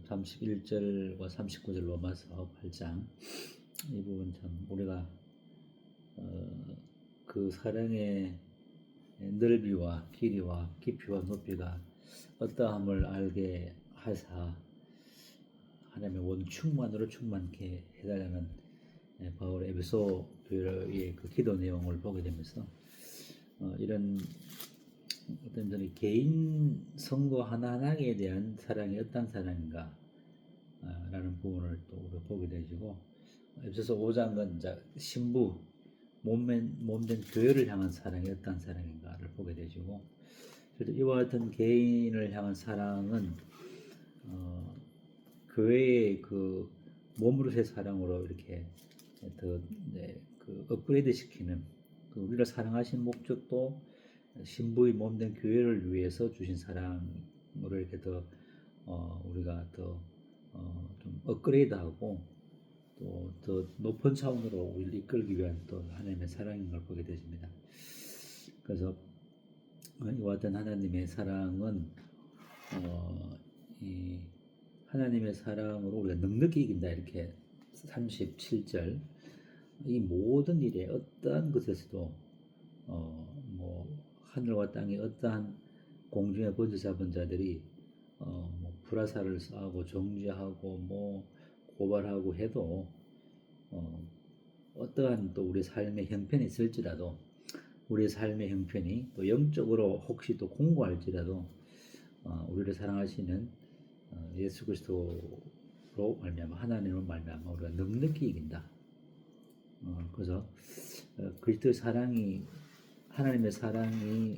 31절과 39절 로마서 8장 이 부분 참 우리가 그 사랑의 넓이와 길이와 깊이와 높이가 어떠함을 알게 하사 하나님의 원 충만으로 충만케 해달라는 바울의 에베소 교회의 그 기도 내용을 보게 되면서 이런 어떤 저는 개인 성도 하나하나에 대한 사랑이 어떤 사랑인가 라는 부분을 또 우리가 보게 되시고, 에베소서 5장은 이제 신부 몸된 교회를 향한 사랑이 어떤 사랑인가를 보게 되시고, 그래서 이와 같은 개인을 향한 사랑은 교회의 그 몸으로서의 사랑으로 이렇게 더 그 업그레이드 시키는, 그 우리를 사랑하신 목적도 신부의 몸된 교회를 위해서 주신 사랑으로 이렇게 더 우리가 더 좀 업그레이드하고 또 더 높은 차원으로 우리를 이끌기 위한 또 하나님의 사랑인 걸 보게 되십니다. 그래서 이와 같은 하나님의 사랑은 이 하나님의 사랑으로 우리가 넉넉히 이긴다, 이렇게 37절 이 모든 일에 어떠한 것에서도 뭐 하늘과 땅에 어떠한 공중의 번제 잡은 자들이 뭐 불화살을 쏴하고 정죄하고 뭐 고발하고 해도 어떠한 또 우리 삶의 형편이 있을지라도, 우리의 삶의 형편이 또 영적으로 혹시 또 공고할지라도 우리를 사랑하시는 예수 그리스도로 말미암아, 하나님으로 말미암아 우리가 넉넉히 이긴다. 그래서 그리스도의 사랑이, 하나님의 사랑이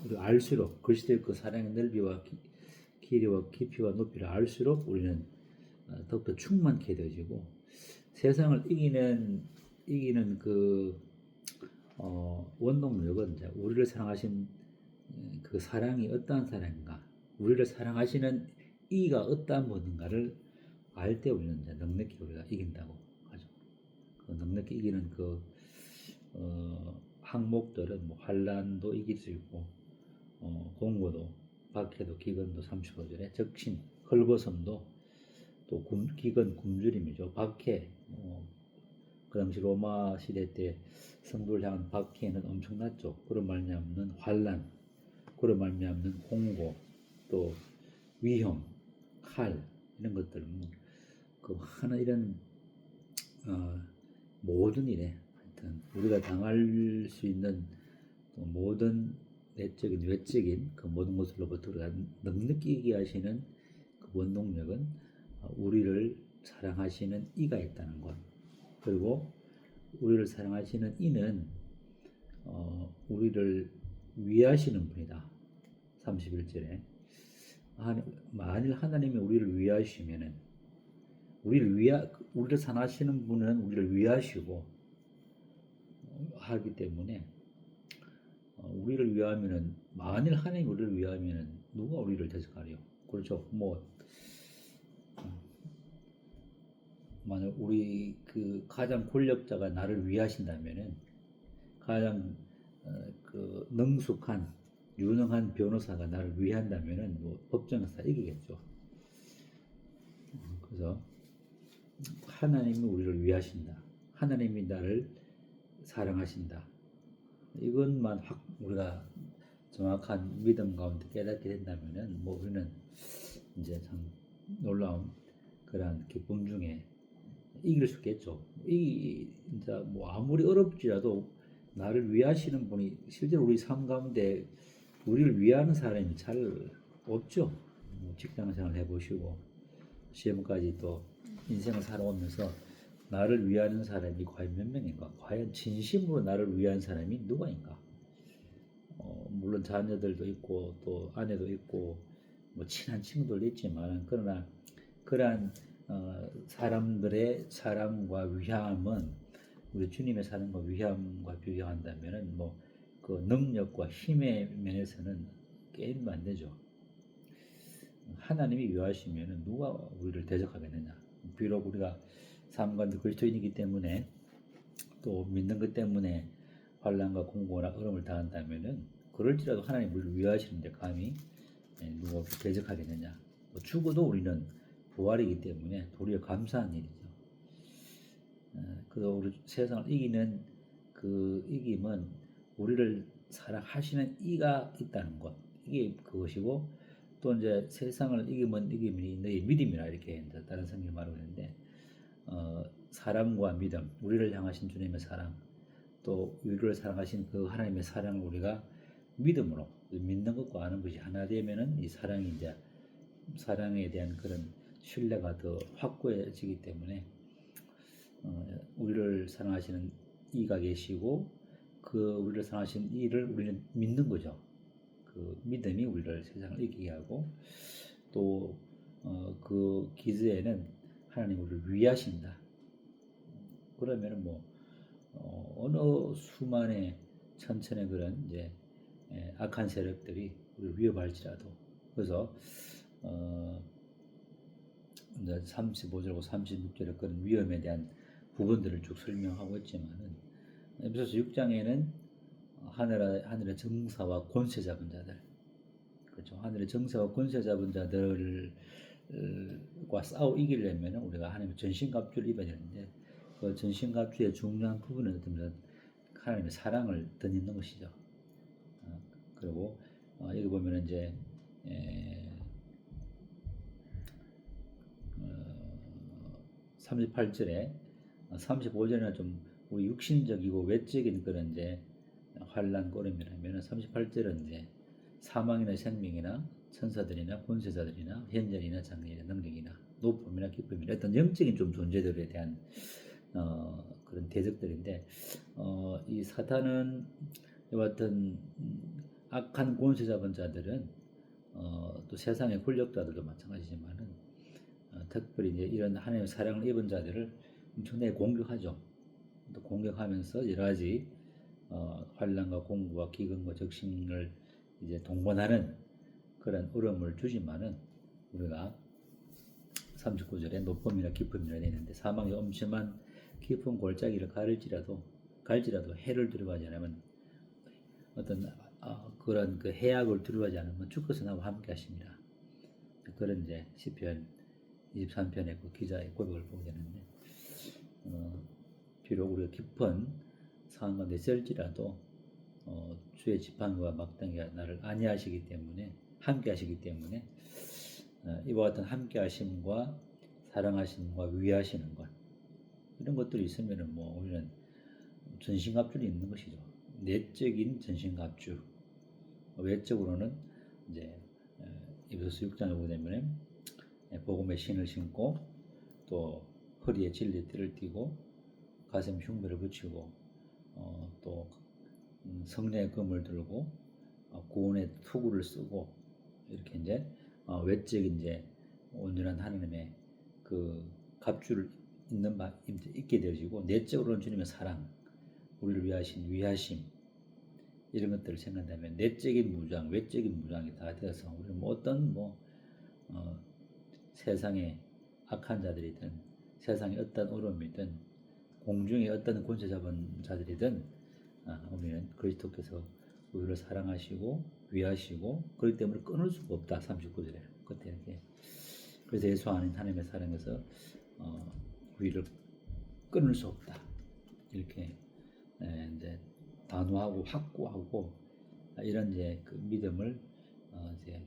우리가 알수록, 그리스도의 그 사랑의 넓이와 길이와 깊이와 높이를 알수록 우리는 더욱더 충만케 되어지고, 세상을 이기는 그 원동력은 이제 우리를 사랑하신 그 사랑이 어떠한 사랑인가, 우리를 사랑하시는 이가 어떠한 분인가를 알 때 우리는 이제 넉넉히 우리가 이긴다고 하죠. 그 넉넉히 이기는 그 항목들은 뭐 환란도 이길 수 있고, 공고도, 박해도, 기근도 35절에 적신, 헐벗음도, 또 기근 굶주림이죠. 박해, 그 당시 로마 시대 때 성도를 향한 박해는 엄청났죠. 그로 말미암는 환란, 그로 말미암는 공고, 또 위험, 칼, 이런 것들, 그 하나 이런 모든 일에 하여튼 우리가 당할 수 있는 모든 내적인 외적인 그 모든 것으로부터 우리가 넉넉히 이기게 하시는 그 원동력은 우리를 사랑하시는 이가 있다는 것, 그리고 우리를 사랑하시는 이는 우리를 위하시는 분이다. 31절에 만일 하나님이 우리를 위하시면은, 우리를 사랑하시는 분은 우리를 위하시고 하기 때문에 우리를 위하면은, 만일 하나님이 우리를 위하면은 누가 우리를 대적하리요? 그렇죠. 뭐 만약 우리 그 가장 권력자가 나를 위하신다면은, 가장 그 능숙한 유능한 변호사가 나를 위한다면은 뭐 법정에서 이기겠죠. 그래서 하나님이 우리를 위하신다, 하나님이 나를 사랑하신다, 이것만 확 우리가 정확한 믿음 가운데 깨닫게 된다면은 뭐 우리는 이제 참 놀라운 그러한 기쁨 중에 이길 수 있겠죠. 이제 뭐 아무리 어렵지라도 나를 위하시는 분이, 실제로 우리 삶 가운데 우리를 위하는 사람이 잘 없죠. 직장 생활 해보시고 시험까지 또 인생을 살아오면서 나를 위하는 사람이 과연 몇 명인가? 과연 진심으로 나를 위한 사람이 누가인가? 물론 자녀들도 있고 또 아내도 있고 뭐 친한 친구들도 있지만, 그러나 그러한 사람들의 사랑과 위함은 우리 주님의 사랑과 위함과 비교한다면은 뭐 그 능력과 힘의 면에서는 게임도 안 되죠. 하나님이 위하시면은 누가 우리를 대적하겠느냐? 비록 우리가 삶 가운데 그리스도인이기 때문에, 또 믿는 것 때문에 환난과 공고나 어려움을 당한다면은, 그럴지라도 하나님 우리를 위하시는데 감히 누가 대적하겠느냐? 죽어도 우리는 부활이기 때문에 도리어 감사한 일이죠. 그래서 우리 세상을 이기는 그 이김은 우리를 사랑하시는 이가 있다는 것, 이게 그것이고, 또 이제 세상을 이기면 이김이 너희 믿음이라 이렇게 이제 다른 성경이 말하고 있는데, 사랑과 믿음, 우리를 향하신 주님의 사랑, 또 우리를 사랑하신 그 하나님의 사랑을 우리가 믿음으로 믿는 것과 아는 것이 하나 되면은 이 사랑이 이제 사랑에 대한 그런 신뢰가 더 확고해지기 때문에 우리를 사랑하시는 이가 계시고 그 우리를 사랑하시는 이를 우리는 믿는 거죠. 그 믿음이 우리를 세상을 이기게 하고 또 그 기즈에는 하나님 우리를 위하신다. 그러면은 뭐 어느 수만의 천천의 그런 이제 악한 세력들이 우리를 위협할지라도 그래서 이제 35절하고 36절의 그런 위험에 대한 부분들을 쭉 설명하고 있지만은 에베소서 6장에는 하늘의 정사와 권세 잡은 자들, 그렇죠. 하늘의 정사와 권세 잡은 자들과 싸워 이기려면 우리가 하나님의 전신갑주를 입어야 되는데 그 전신갑주의 중요한 부분은 어떤 하나님의 사랑을 덧입는 것이죠. 그리고 여기 보면 이제 38절에 35절에는 좀 우리 육신적이고 외적인 그런 이제 환란 꼬름이라면 38절은 이제 사망이나 생명이나 천사들이나 권세자들이나 현전이나 장래이나 능력이나 높음이나 기쁨이나 어떤 영적인 좀 존재들에 대한 그런 대적들인데 이 사탄은 이와 같은 악한 권세 잡은 자들은 또 세상의 권력자들도 마찬가지지만은 특별히 이제 이런 하나님의 사랑을 입은 자들을 엄청나게 공격하죠. 또 공격하면서 여러 가지 환란과 공부와 기근과 적신을 이제 동반하는 그런 어려움을 주지만은 우리가 39절에 높음이나 기쁨이라 되는데 사망의 엄청한 깊은 골짜기를 갈지라도 해를 두려워하지 않으면 어떤 그런 그 해악을 두려워하지 않으면 주께서 나와 함께 하십니다. 그런 이제 시편 23편의 그 기자의 고백을 보게 되는데 비록 우리가 깊은 상황 가운데 있을지라도 주의 지팡이와 막대기가 나를 안위하시기 때문에 함께 하시기 때문에 이와 같은 함께 하심과 사랑하심과 위하시는 것 이런 것들이 있으면은 뭐 우리는 전신갑주를 입는 것이죠. 내적인 전신갑주, 외적으로는 이제 에베소서 6장에 보게 되면 복음의 신을 신고 또 허리에 진리의 띠를 띠고 가슴 흉배를 붙이고 또 성령의 검을 들고 구원의 투구를 쓰고 이렇게 이제 외적인 이제 온전한 하나님의 그 갑주를 입게 되어지고 내적으로는 주님의 사랑, 우리를 위하신 위하심 이런 것들을 생각한다면 내적인 무장, 외적인 무장이 다 되어서 우리는 뭐 어떤 세상의 악한 자들이든 세상의 어떤 어려움이든 공중의 어떤 권세 잡은 자들이든 우리는 그리스도께서 우리를 사랑하시고 위하시고 그렇기 때문에 끊을 수가 없다. 39절에 그때 이렇게 그래서 예수 안에 하나님의 사랑에서 우리를 끊을 수 없다. 이렇게 이제 단호하고 확고하고 이런 이제 그 믿음을 이제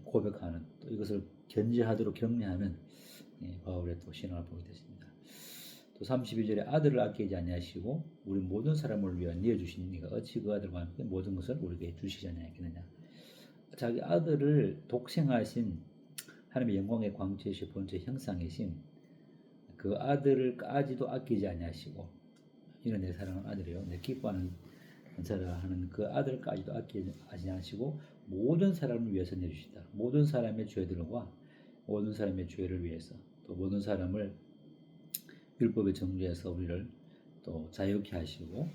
고백하는 또 이것을 견지하도록 격려하는 바울의 또 신앙을 보게 됐습니다. 또 32절에 아들을 아끼지 아니하시고 우리 모든 사람을 위하여 내어주신 이가 어찌 그 아들과 함께 모든 것을 우리에게 주시지 아니하겠느냐. 자기 아들을 독생하신 하나님의 영광의 광채이시 본체 형상이신 그 아들을까지도 아끼지 아니하시고 이런 내 사랑하는 아들이요 내 기뻐하는 자라하는 그 아들까지도 아끼지 아니하시고 모든 사람을 위해서 내주시다. 모든 사람의 죄들과 모든 사람의 죄를 위해서 또 모든 사람을 율법의 정죄에서 우리를 또 자유케 하시고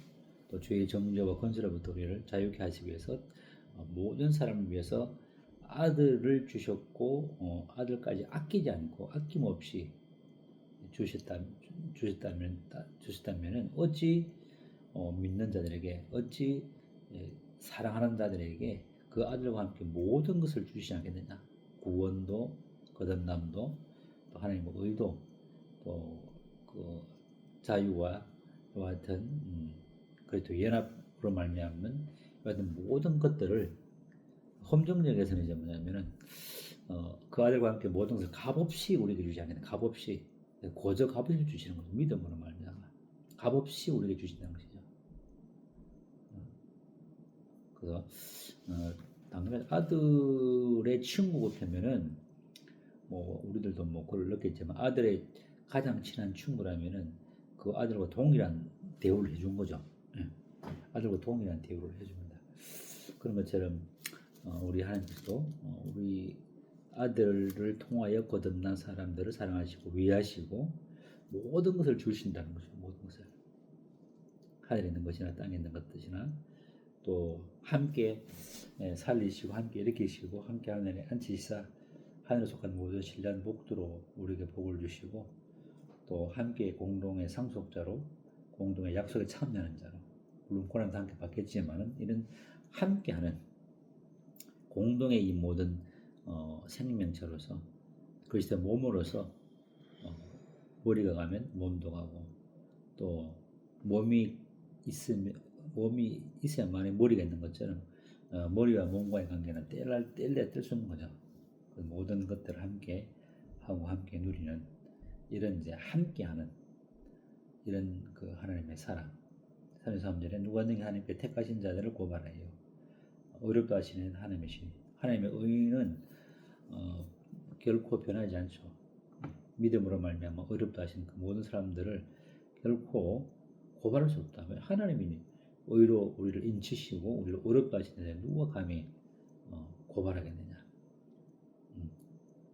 또 죄의 정죄와 권세로부터 우리를 자유케 하시기 위해서 모든 사람을 위해서 아들을 주셨고 아들까지 아끼지 않고 아낌없이 주셨다면은 어찌 믿는 자들에게 어찌 사랑하는 자들에게 그 아들과 함께 모든 것을 주시지 않겠느냐. 구원도 거듭남도 또 하나님의 의도, 또 그 자유와 이와 같은 그리고 연합으로 말미암는 같은 모든 것들을 험정력에서는 이제 뭐냐면은 그 아들과 함께 모든 것을 값없이 우리에게 주지 않겠다. 값없이 고저 값없이 주시는 거죠. 믿음으로 말미암아 값없이 우리에게 주신다는 것이죠. 그래서 당연히 아들의 친구 같으면은 뭐 우리들도 뭐 그걸 느꼈지만 아들의 가장 친한 친구라면은 그 아들과 동일한 대우를 해준 거죠. 예. 아들과 동일한 대우를 해줍니다. 그런 것처럼 우리 하나님께서도 우리 아들을 통하여 거듭난 사람들을 사랑하시고 위하시고 모든 것을 주신다는 것이죠. 모든 것을 하늘에 있는 것이나 땅에 있는 것이나 또 함께 살리시고 함께 일으키시고 함께 하늘에 앉히시사 하늘에 속한 모든 신뢰한 복도로 우리에게 복을 주시고 또 함께 공동의 상속자로 공동의 약속에 참여하는 자로 물론 고난도 함께 받겠지만은 이런 함께하는 공동의 이 모든 생명체로서 그리스도의 몸으로서 머리가 가면 몸도 가고 또 몸이 있어야만이 머리가 있는 것처럼 머리와 몸과의 관계는 뗄래야 뗄 수 없는 거죠. 그 모든 것들을 함께 하고 함께 누리는 이런 이제 함께하는 이런 그 하나님의 사랑. 33절에 누가 능히 하나님께 택하신 자들을 고발하여 어렵다 하시는 하나님의 신. 하나님의 의는 결코 변하지 않죠. 믿음으로 말미암아 어렵다 하시는 그 모든 사람들을 결코 고발할 수 없다. 하나님이 의로 우리를 인치시고 우리를 어렵다 하시는데 누가 감히 고발하겠느냐.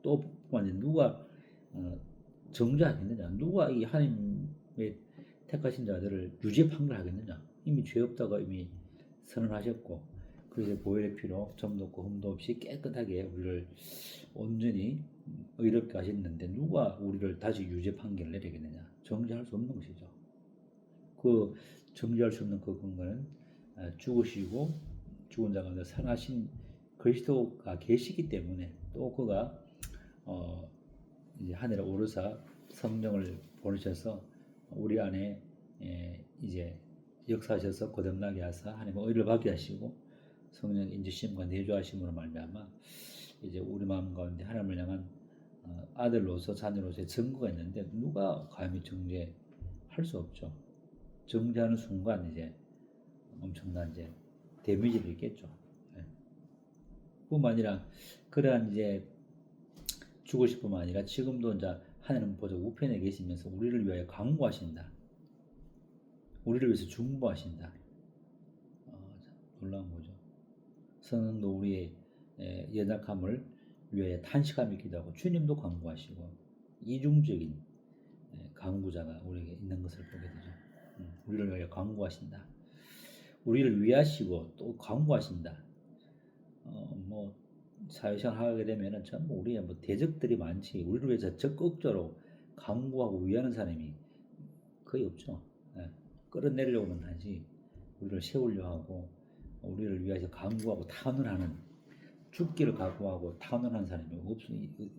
또 누가 정죄하겠느냐. 누가 이 하나님의 택하신 자들을 유죄 판결하겠느냐. 이미 죄 없다고 이미 선언하셨고 그래서 보혈의 피로 점도 없고 흠도 없이 깨끗하게 우리를 온전히 의롭게 하셨는데 누가 우리를 다시 유죄 판결을 내리겠느냐. 정죄할 수 없는 것이죠. 그 정죄할 수 없는 그 근거는 죽으시고 죽은 자 가운데 살아나신 그리스도가 계시기 때문에 또 그가 이제 하늘에 오르사 성령을 보내셔서 우리 안에 이제 역사하셔서 거듭나게 하사 하나님의 의를 받게 하시고 성령 인지심과 내주하심으로 말미암아 이제 우리 마음 가운데 하나님을 향한 아들로서 자녀로서의 증거가 있는데 누가 감히 정죄할 수 없죠. 정죄하는 순간 이제 엄청난 이제 데미지를 입겠죠. 뿐만 아니라 그러한 이제 죽으실 뿐만 아니라 지금도 이제 하나님 보좌 우편에 계시면서 우리를 위하여 강구하신다. 우리를 위해서 중보하신다. 놀라운 거죠. 성령도 우리의 연약함을 위하여 탄식하며 기도하고 주님도 강구하시고 이중적인 강구자가 우리에게 있는 것을 보게 되죠. 우리를 위하여 강구하신다. 우리를 위하시고 또 강구하신다. 뭐 사회생활 하게 되면은 전부 우리의 뭐 대적들이 많지 우리를 위해서 적극적으로 강구하고 위하는 사람이 거의 없죠. 끌어내리려고는 하지 우리를 세우려 하고 우리를 위해서 강구하고 탄원하는 죽기를 각오하고 탄원하는 사람이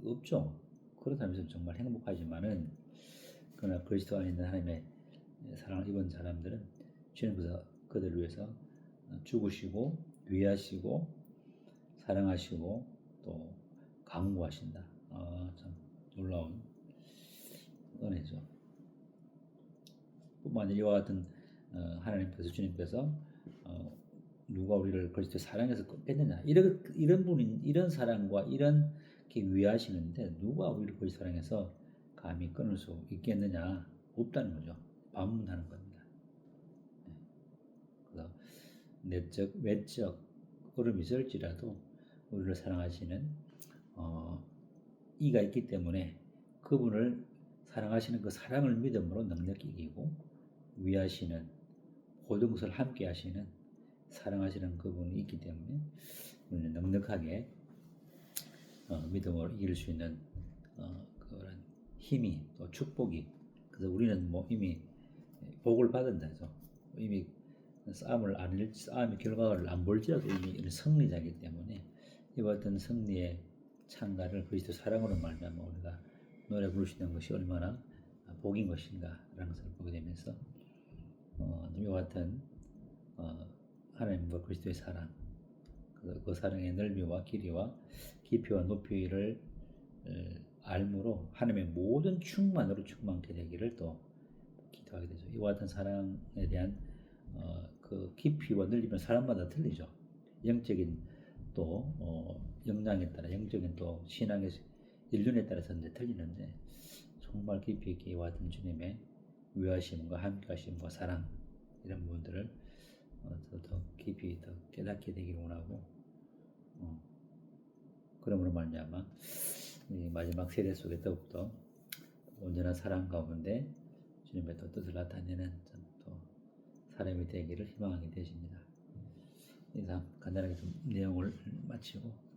없죠. 그런 사람이 있으면 정말 행복하지만은 그러나 그리스도 안에 있는 하나님의 사랑을 입은 사람들은 주님께서 그들을 위해서 죽으시고 위하시고 사랑하시고 또 강구하신다. 참 놀라운 은혜죠. 뿐만 아니라 이와 같은 하나님께서 주님께서 누가 우리를 그리스도 사랑해서 뺐느냐 이런 분이 이런 사랑과 이런 게 위하시는데 누가 우리를 그리스도 사랑해서 감히 끊을 수 있겠느냐 없다는 거죠. 반문하는 겁니다. 그래서 내적 외적 어려움이 있을지라도 우리를 사랑하시는 이가 있기 때문에 그분을 사랑하시는 그 사랑을 믿음으로 능력 이기고 위하시는 모든 것을 함께 하시는 사랑하시는 그분이 있기 때문에 우리는 넉넉하게 믿음으로 이길 수 있는 그런 힘이 또 축복이 그래서 우리는 뭐 이미 복을 받은다죠. 이미 싸움의 결과를 안 볼지라도 이미 승리자이기 때문에 이와 같은 승리의 창가를 그리스도 사랑으로 말미암아 우리가 노래 부르시는 것이 얼마나 복인 것인가라는 것을 보게 되면서 이와 같은 하나님과 그리스도의 사랑, 그 사랑의 넓이와 길이와 깊이와 높이를 알므로 하나님의 모든 충만으로 충만케 되기를 또 기도하게 되죠. 이와 같은 사랑에 대한 그 깊이와 넓이는 사람마다 틀리죠. 영적인 또 역량에 따라, 영적인 또 신앙의 연륜에 따라서 이제 틀리는데, 정말 깊이 있게 이와 같은 주님의 위하심과 함께하심과 사랑, 이런 부분들을 더 깊이 더 깨닫게 되기를 원하고, 그러므로 말미암아 이 마지막 세대 속에 더욱더 온전한 사랑 가운데 주님의 또 뜻을 나타내는 또 사람이 되기를 희망하게 되십니다. 이상 간단하게 좀 내용을 마치고